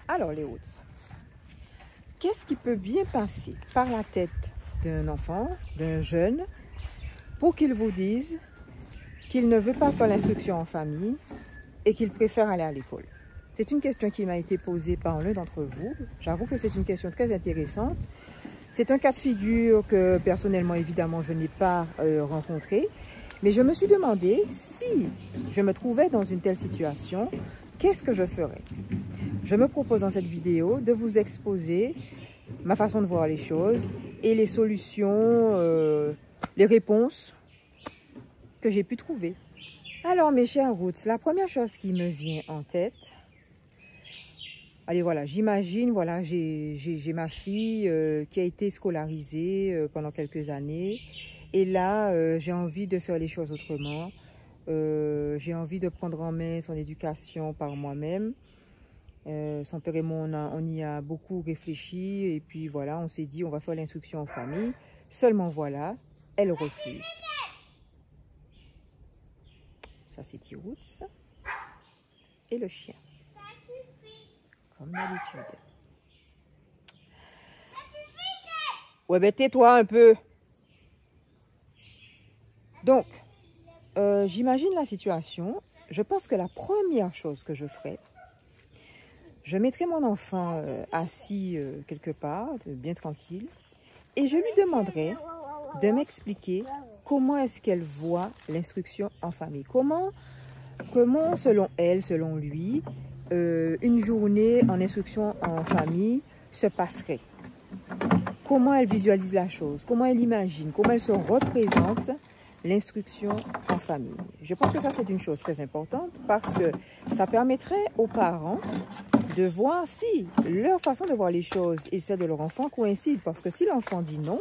Alors les Roots, qu'est-ce qui peut bien passer par la tête d'un enfant, d'un jeune, pour qu'il vous dise qu'il ne veut pas faire l'instruction en famille et qu'il préfère aller à l'école? C'est une question qui m'a été posée par l'un d'entre vous. J'avoue que c'est une question très intéressante. C'est un cas de figure que personnellement, évidemment, je n'ai pas rencontré. Mais je me suis demandé si je me trouvais dans une telle situation, qu'est-ce que je ferais? Je me propose dans cette vidéo de vous exposer ma façon de voir les choses et les solutions, les réponses que j'ai pu trouver. Alors mes chers Roots, la première chose qui me vient en tête, allez voilà, j'imagine, voilà, j'ai ma fille qui a été scolarisée pendant quelques années et là j'ai envie de faire les choses autrement, j'ai envie de prendre en main son éducation par moi-même. Son père et moi, on y a beaucoup réfléchi et puis voilà, on s'est dit on va faire l'instruction en famille. Seulement voilà, elle refuse. Ça c'est T-Roots et le chien, comme d'habitude. Ouais ben tais-toi un peu. Donc, j'imagine la situation. Je pense que la première chose que je ferais, je mettrai mon enfant assis quelque part, bien tranquille, et je lui demanderai de m'expliquer comment est-ce qu'elle voit l'instruction en famille. Comment, selon elle, selon lui, une journée en instruction en famille se passerait. Comment elle visualise la chose, comment elle imagine, comment elle se représente l'instruction en famille. Je pense que ça, c'est une chose très importante parce que ça permettrait aux parents de voir si leur façon de voir les choses et celle de leur enfant coïncident. Parce que si l'enfant dit non,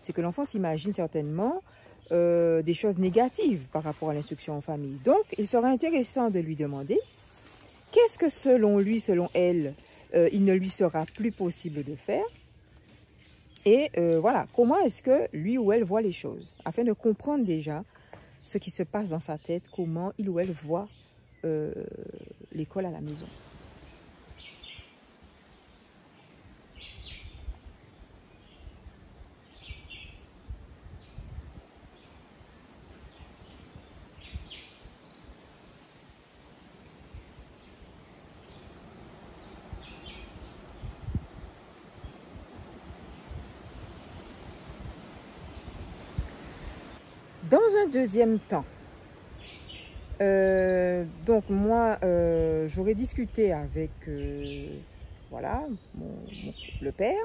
c'est que l'enfant s'imagine certainement des choses négatives par rapport à l'instruction en famille. Donc, il serait intéressant de lui demander qu'est-ce que selon lui, selon elle, il ne lui sera plus possible de faire. Et voilà, comment est-ce que lui ou elle voit les choses, afin de comprendre déjà ce qui se passe dans sa tête, comment il ou elle voit l'école à la maison. Dans un deuxième temps, donc moi, j'aurais discuté avec voilà, le père,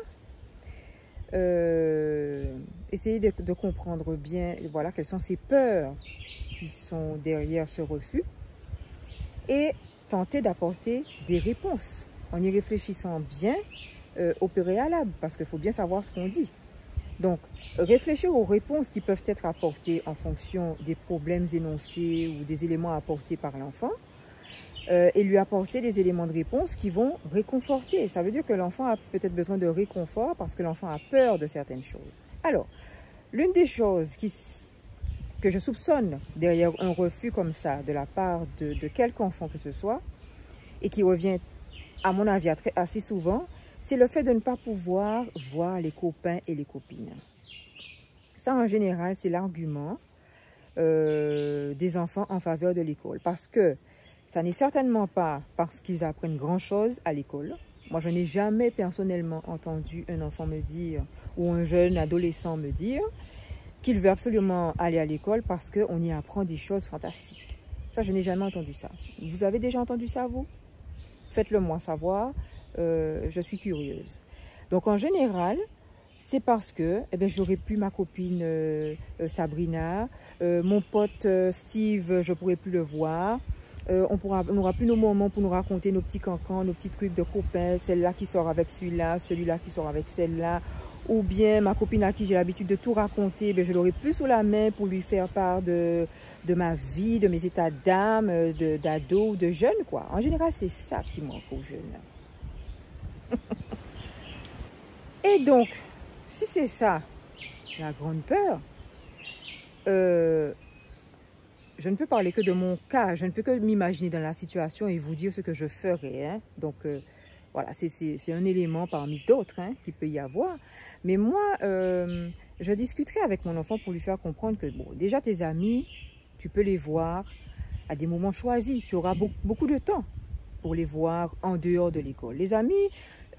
essayer de comprendre bien voilà, quelles sont ses peurs qui sont derrière ce refus et tenter d'apporter des réponses en y réfléchissant bien au préalable, parce qu'il faut bien savoir ce qu'on dit. Donc, réfléchir aux réponses qui peuvent être apportées en fonction des problèmes énoncés ou des éléments apportés par l'enfant et lui apporter des éléments de réponse qui vont réconforter. Ça veut dire que l'enfant a peut-être besoin de réconfort parce que l'enfant a peur de certaines choses. Alors, l'une des choses que je soupçonne derrière un refus comme ça de la part de quelque enfant que ce soit et qui revient à mon avis assez souvent, c'est le fait de ne pas pouvoir voir les copains et les copines. Ça, en général, c'est l'argument des enfants en faveur de l'école. Parce que ça n'est certainement pas parce qu'ils apprennent grand-chose à l'école. Moi, je n'ai jamais personnellement entendu un enfant me dire, ou un jeune adolescent me dire, qu'il veut absolument aller à l'école parce qu'on y apprend des choses fantastiques. Ça, je n'ai jamais entendu ça. Vous avez déjà entendu ça, vous? Faites-le moi savoir. Je suis curieuse. Donc en général, c'est parce que j'aurais plus ma copine Sabrina, mon pote Steve, je pourrais plus le voir. On n'aura plus nos moments pour nous raconter nos petits cancans, nos petits trucs de copains, celle-là qui sort avec celui-là, celui-là qui sort avec celle-là. Ou bien ma copine à qui j'ai l'habitude de tout raconter, je l'aurai plus sous la main pour lui faire part de ma vie, de mes états d'âme, d'ado ou de jeune, quoi. En général, c'est ça qui manque aux jeunes. Et donc, si c'est ça, la grande peur, je ne peux parler que de mon cas, je ne peux que m'imaginer dans la situation et vous dire ce que je ferais. Hein. Donc, Voilà, c'est un élément parmi d'autres hein, qu'il peut y avoir. Mais moi, je discuterai avec mon enfant pour lui faire comprendre que, bon, déjà tes amis, tu peux les voir à des moments choisis. Tu auras beaucoup de temps pour les voir en dehors de l'école. Les amis,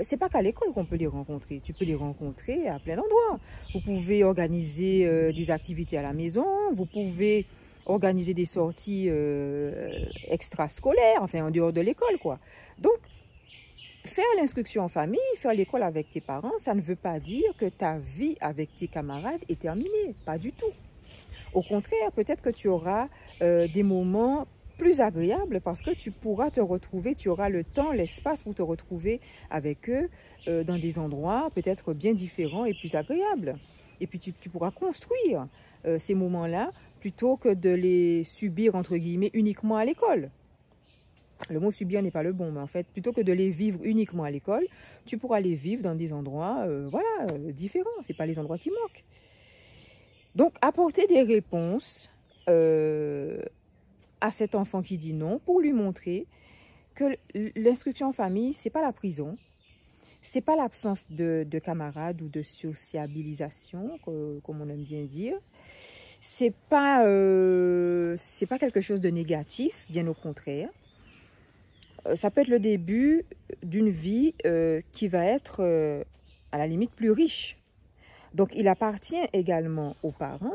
c'est pas qu'à l'école qu'on peut les rencontrer. Tu peux les rencontrer à plein d'endroits. Vous pouvez organiser des activités à la maison. Vous pouvez organiser des sorties extrascolaires, enfin en dehors de l'école, quoi. Donc, faire l'instruction en famille, faire l'école avec tes parents, ça ne veut pas dire que ta vie avec tes camarades est terminée. Pas du tout. Au contraire, peut-être que tu auras des moments plus agréables parce que tu pourras te retrouver, tu auras le temps, l'espace pour te retrouver avec eux dans des endroits peut-être bien différents et plus agréables. Et puis tu pourras construire ces moments-là plutôt que de les subir entre guillemets uniquement à l'école. Le mot subir n'est pas le bon, mais en fait, plutôt que de les vivre uniquement à l'école, tu pourras les vivre dans des endroits différents. Ce n'est pas les endroits qui manquent. Donc, apporter des réponses à cet enfant qui dit non pour lui montrer que l'instruction en famille, ce n'est pas la prison, ce n'est pas l'absence de camarades ou de sociabilisation, comme on aime bien dire. C'est pas quelque chose de négatif, bien au contraire. Ça peut être le début d'une vie qui va être à la limite plus riche. Donc, il appartient également aux parents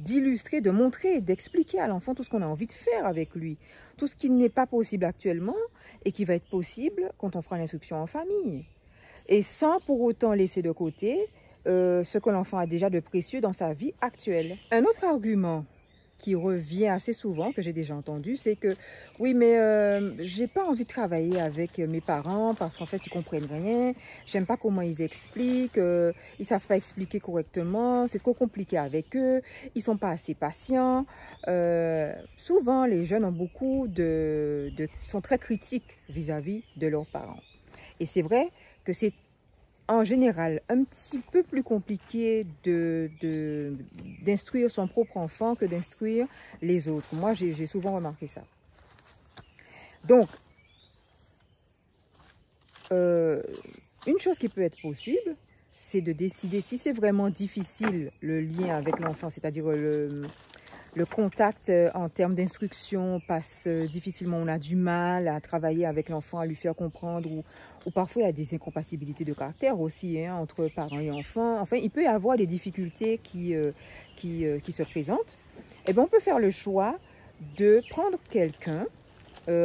d'illustrer, de montrer, d'expliquer à l'enfant tout ce qu'on a envie de faire avec lui. Tout ce qui n'est pas possible actuellement et qui va être possible quand on fera l'instruction en famille. Et sans pour autant laisser de côté ce que l'enfant a déjà de précieux dans sa vie actuelle. Un autre argument qui revient assez souvent, que j'ai déjà entendu, c'est que oui, mais j'ai pas envie de travailler avec mes parents parce qu'en fait, ils comprennent rien, j'aime pas comment ils expliquent, ils savent pas expliquer correctement, c'est trop compliqué avec eux, ils sont pas assez patients. Souvent, les jeunes ont sont très critiques vis-à-vis de leurs parents. Et c'est vrai que c'est en général un petit peu plus compliqué d'instruire son propre enfant que d'instruire les autres. Moi, j'ai souvent remarqué ça. Donc, une chose qui peut être possible, c'est de décider si c'est vraiment difficile le lien avec l'enfant, c'est-à-dire le contact en termes d'instruction passe difficilement, on a du mal à travailler avec l'enfant, à lui faire comprendre, ou parfois il y a des incompatibilités de caractère aussi hein, entre parents et enfants. Enfin, il peut y avoir des difficultés qui se présentent. Et bien, on peut faire le choix de prendre quelqu'un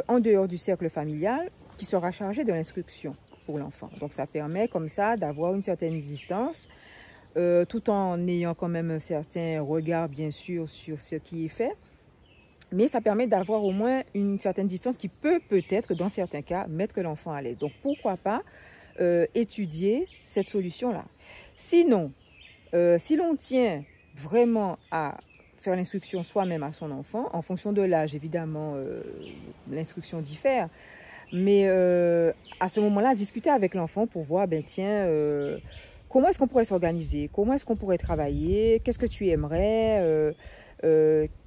en dehors du cercle familial qui sera chargé de l'instruction pour l'enfant. Donc, ça permet comme ça d'avoir une certaine distance tout en ayant quand même un certain regard, bien sûr, sur ce qui est fait. Mais ça permet d'avoir au moins une certaine distance qui peut peut-être, dans certains cas, mettre l'enfant à l'aise. Donc, pourquoi pas étudier cette solution-là. Sinon, si l'on tient vraiment à faire l'instruction soi-même à son enfant, en fonction de l'âge, évidemment, l'instruction diffère. Mais à ce moment-là, discuter avec l'enfant pour voir, ben tiens, comment est-ce qu'on pourrait s'organiser? Comment est-ce qu'on pourrait travailler? Qu'est-ce que tu aimerais?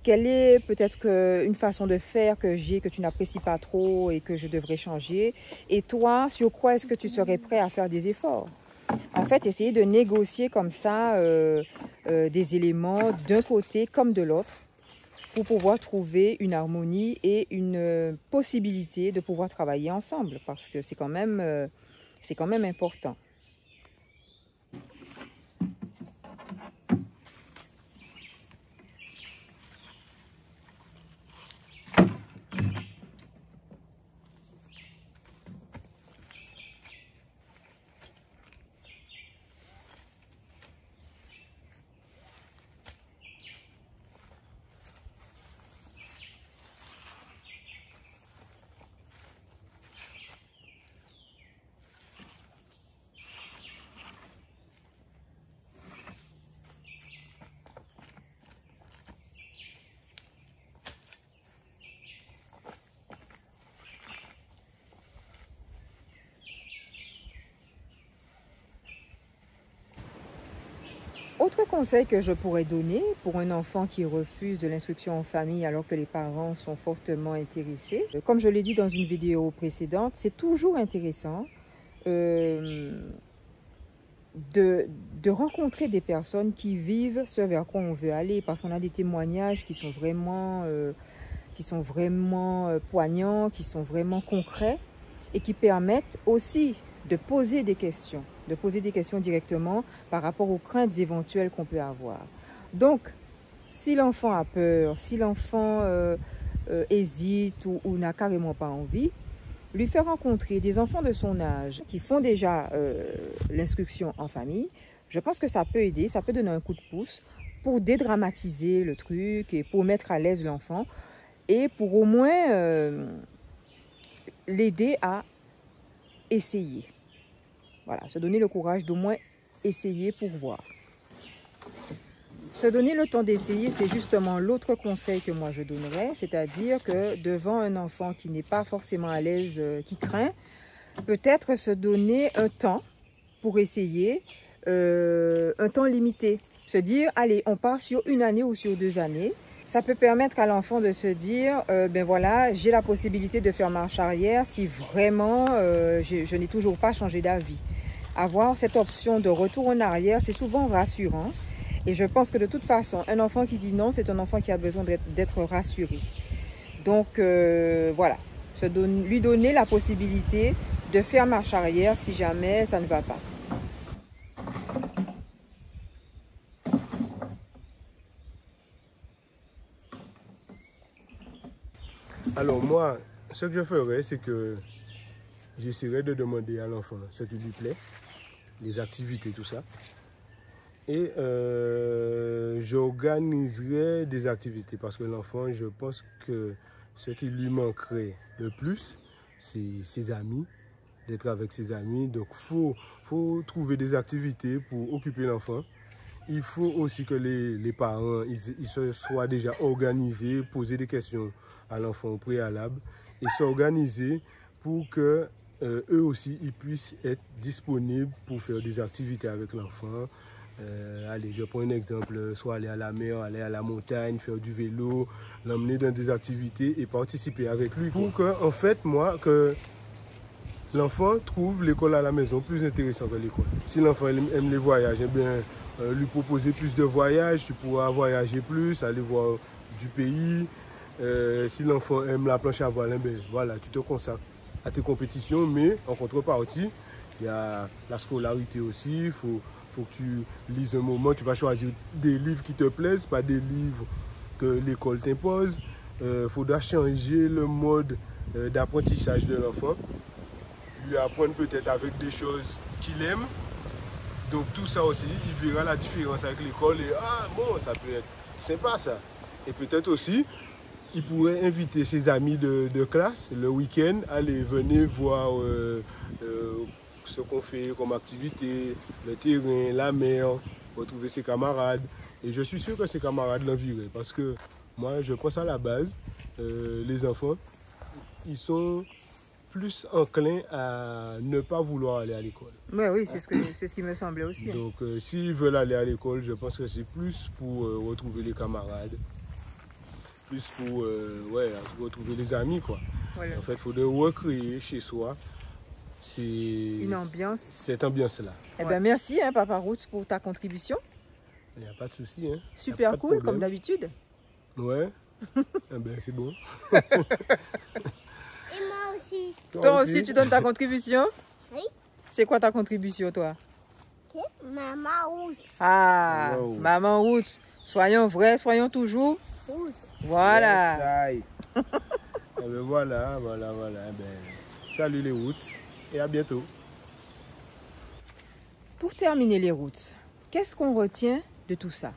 Quelle est peut-être une façon de faire que j'ai, que tu n'apprécies pas trop et que je devrais changer? Et toi, sur quoi est-ce que tu serais prêt à faire des efforts? En fait, essayer de négocier comme ça des éléments d'un côté comme de l'autre pour pouvoir trouver une harmonie et une possibilité de pouvoir travailler ensemble parce que c'est quand même important. Autre conseil que je pourrais donner pour un enfant qui refuse de l'instruction en famille alors que les parents sont fortement intéressés, comme je l'ai dit dans une vidéo précédente, c'est toujours intéressant de rencontrer des personnes qui vivent ce vers quoi on veut aller, parce qu'on a des témoignages qui sont vraiment poignants, qui sont vraiment concrets et qui permettent aussi de poser des questions directement par rapport aux craintes éventuelles qu'on peut avoir. Donc, si l'enfant a peur, si l'enfant hésite ou n'a carrément pas envie, lui faire rencontrer des enfants de son âge qui font déjà l'instruction en famille, je pense que ça peut aider, ça peut donner un coup de pouce pour dédramatiser le truc et pour mettre à l'aise l'enfant et pour au moins l'aider à essayer. Voilà, se donner le courage d'au moins essayer pour voir. Se donner le temps d'essayer, c'est justement l'autre conseil que moi je donnerais, c'est-à-dire que devant un enfant qui n'est pas forcément à l'aise, qui craint, peut-être se donner un temps pour essayer, un temps limité. Se dire, allez, on part sur 1 année ou sur 2 années. Ça peut permettre à l'enfant de se dire, ben voilà, j'ai la possibilité de faire marche arrière si vraiment je n'ai toujours pas changé d'avis. Avoir cette option de retour en arrière, c'est souvent rassurant. Et je pense que de toute façon, un enfant qui dit non, c'est un enfant qui a besoin d'être rassuré. Donc voilà, lui donner la possibilité de faire marche arrière si jamais ça ne va pas. Alors moi, ce que je ferais, c'est que j'essaierais de demander à l'enfant ce qui lui plaît, les activités, tout ça. Et j'organiserai des activités parce que l'enfant, je pense que ce qui lui manquerait le plus, c'est ses amis, d'être avec ses amis. Donc, faut trouver des activités pour occuper l'enfant. Il faut aussi que les parents ils se soient déjà organisés, poser des questions à l'enfant au préalable et s'organiser pour que eux aussi ils puissent être disponibles pour faire des activités avec l'enfant. Allez, je prends un exemple, soit aller à la mer, aller à la montagne, faire du vélo, l'emmener dans des activités et participer avec lui. Pour que, en fait, moi, que l'enfant trouve l'école à la maison plus intéressante que l'école. Si l'enfant aime les voyages, eh bien, lui proposer plus de voyages, tu pourras voyager plus, aller voir du pays. Si l'enfant aime la planche à voile, eh bien, voilà, tu te consacres à tes compétitions, mais en contrepartie, il y a la scolarité aussi, il faut que tu lises un moment, tu vas choisir des livres qui te plaisent, pas des livres que l'école t'impose. Il faudra changer le mode d'apprentissage de l'enfant, lui apprendre peut-être avec des choses qu'il aime. Donc tout ça aussi, il verra la différence avec l'école et ah bon, ça peut être sympa ça. Et peut-être aussi, il pourrait inviter ses amis de classe le week-end, aller venir voir ce qu'on fait comme activité, le terrain, la mer, retrouver ses camarades. Et je suis sûr que ses camarades l'envieraient parce que moi, je pense à la base, les enfants, ils sont plus enclins à ne pas vouloir aller à l'école. Oui, c'est ce qui me semblait aussi. Donc, s'ils veulent aller à l'école, je pense que c'est plus pour retrouver les camarades, plus pour retrouver les amis, quoi. Voilà. En fait, il faudrait recréer chez soi cette ambiance-là. Eh ben, merci, hein, Papa Roots, pour ta contribution. Il n'y a pas de souci. Hein. Super cool, comme d'habitude. Ouais. Eh ben, c'est bon. Et moi aussi. Toi aussi, tu donnes ta contribution? Oui. C'est quoi ta contribution, toi? Maman Roots. Ah, Maman Roots. Soyons vrais, soyons toujours. Roots. Voilà. Eh ben, voilà. Eh ben, salut les Roots et à bientôt. Pour terminer les Roots, qu'est-ce qu'on retient de tout ça?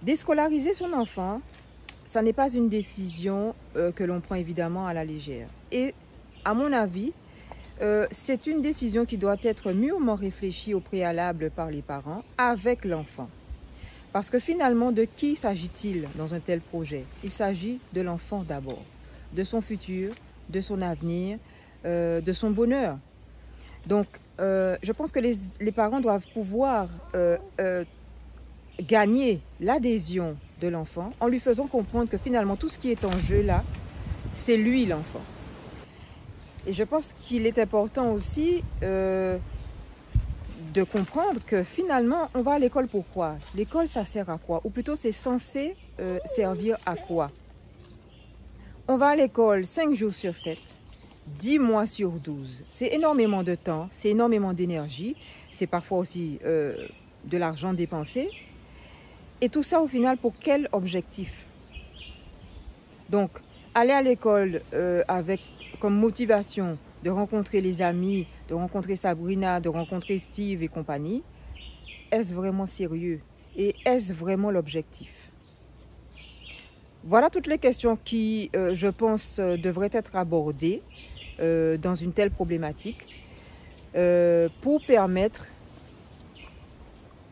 Déscolariser son enfant, ça n'est pas une décision que l'on prend évidemment à la légère. Et à mon avis, c'est une décision qui doit être mûrement réfléchie au préalable par les parents avec l'enfant. Parce que finalement, de qui s'agit-il dans un tel projet? Il s'agit de l'enfant d'abord, de son futur, de son avenir, de son bonheur. Donc, je pense que les parents doivent pouvoir gagner l'adhésion de l'enfant en lui faisant comprendre que finalement, tout ce qui est en jeu là, c'est lui l'enfant. Et je pense qu'il est important aussi de comprendre que finalement, on va à l'école pour quoi? L'école, ça sert à quoi? Ou plutôt, c'est censé servir à quoi? On va à l'école 5 jours sur 7, 10 mois sur 12. C'est énormément de temps, c'est énormément d'énergie. C'est parfois aussi de l'argent dépensé. Et tout ça, au final, pour quel objectif? Donc, aller à l'école avec comme motivation de rencontrer les amis, de rencontrer Sabrina, de rencontrer Steve et compagnie, est-ce vraiment sérieux? Et est-ce vraiment l'objectif? Voilà toutes les questions qui, je pense, devraient être abordées dans une telle problématique pour permettre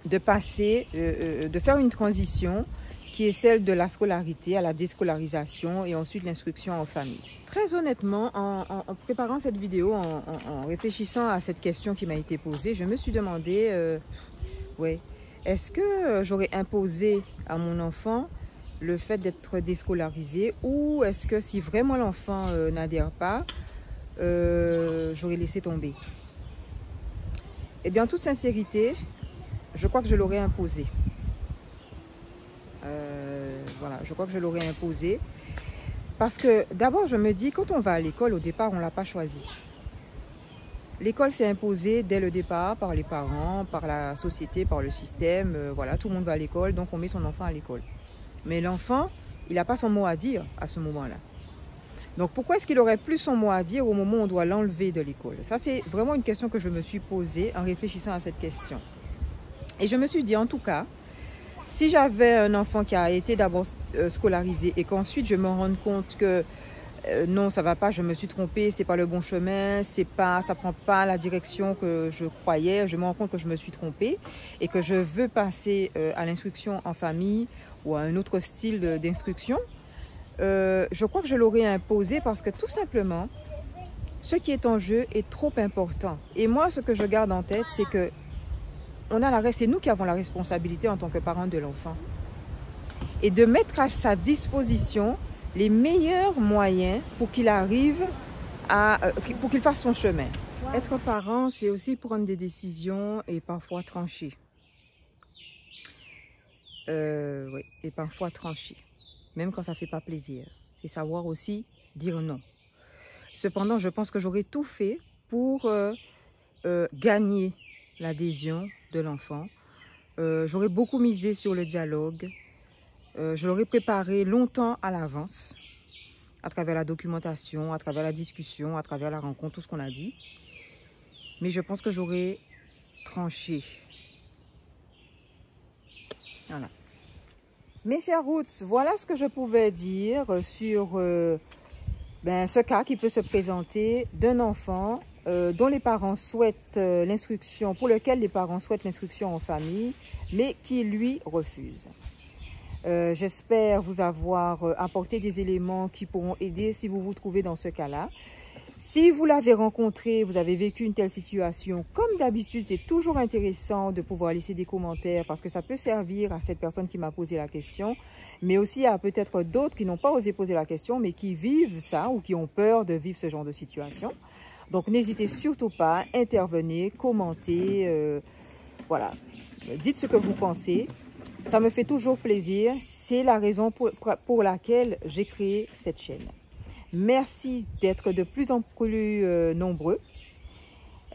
de passer, de faire une transition qui est celle de la scolarité à la déscolarisation et ensuite l'instruction en famille. Très honnêtement, en préparant cette vidéo, en réfléchissant à cette question qui m'a été posée, je me suis demandé, ouais, est-ce que j'aurais imposé à mon enfant le fait d'être déscolarisé ou est-ce que si vraiment l'enfant n'adhère pas, j'aurais laissé tomber? Eh bien, en toute sincérité, je crois que je l'aurais imposé. Voilà, je crois que je l'aurais imposé. Parce que d'abord, je me dis, quand on va à l'école, au départ, on ne l'a pas choisi. L'école s'est imposée dès le départ par les parents, par la société, par le système. Voilà, tout le monde va à l'école, donc on met son enfant à l'école. Mais l'enfant, il n'a pas son mot à dire à ce moment-là. Donc pourquoi est-ce qu'il aurait plus son mot à dire au moment où on doit l'enlever de l'école? Ça, c'est vraiment une question que je me suis posée en réfléchissant à cette question. Et je me suis dit, en tout cas, si j'avais un enfant qui a été d'abord scolarisé et qu'ensuite je me rende compte que non, ça ne va pas, je me suis trompée, ce n'est pas le bon chemin, ça ne prend pas la direction que je croyais, je me rends compte que je me suis trompée et que je veux passer à l'instruction en famille ou à un autre style d'instruction, je crois que je l'aurais imposé parce que tout simplement, ce qui est en jeu est trop important. Et moi, ce que je garde en tête, c'est que c'est nous qui avons la responsabilité en tant que parents de l'enfant. Et de mettre à sa disposition les meilleurs moyens pour qu'il arrive pour qu'il fasse son chemin. Ouais. Être parent, c'est aussi prendre des décisions et parfois trancher. Oui, et parfois trancher. Même quand ça ne fait pas plaisir. C'est savoir aussi dire non. Cependant, je pense que j'aurais tout fait pour gagner l'adhésion de l'enfant. J'aurais beaucoup misé sur le dialogue. Je l'aurais préparé longtemps à l'avance, à travers la documentation, à travers la discussion, à travers la rencontre, tout ce qu'on a dit. Mais je pense que j'aurais tranché. Voilà. Mes chers Roots, voilà ce que je pouvais dire sur ce cas qui peut se présenter d'un enfant dont les parents souhaitent l'instruction, pour lequel les parents souhaitent l'instruction en famille, mais qui lui refuse. J'espère vous avoir apporté des éléments qui pourront aider si vous vous trouvez dans ce cas-là. Si vous l'avez rencontré, vous avez vécu une telle situation, comme d'habitude, c'est toujours intéressant de pouvoir laisser des commentaires parce que ça peut servir à cette personne qui m'a posé la question, mais aussi à peut-être d'autres qui n'ont pas osé poser la question, mais qui vivent ça ou qui ont peur de vivre ce genre de situation. Donc, n'hésitez surtout pas, intervenez, commentez, voilà, dites ce que vous pensez. Ça me fait toujours plaisir. C'est la raison pour laquelle j'ai créé cette chaîne. Merci d'être de plus en plus nombreux.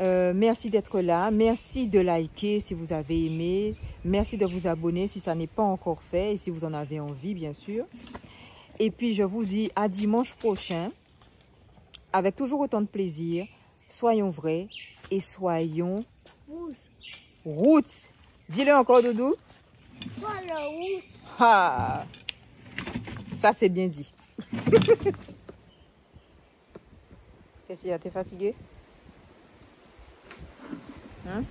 Merci d'être là. Merci de liker si vous avez aimé. Merci de vous abonner si ça n'est pas encore fait et si vous en avez envie, bien sûr. Et puis, je vous dis à dimanche prochain avec toujours autant de plaisir. Soyons vrais et soyons roots. Dis-le encore, Doudou. Ah, ça, c'est bien dit. Qu'est-ce qu'il y a? T'es fatigué? Hein?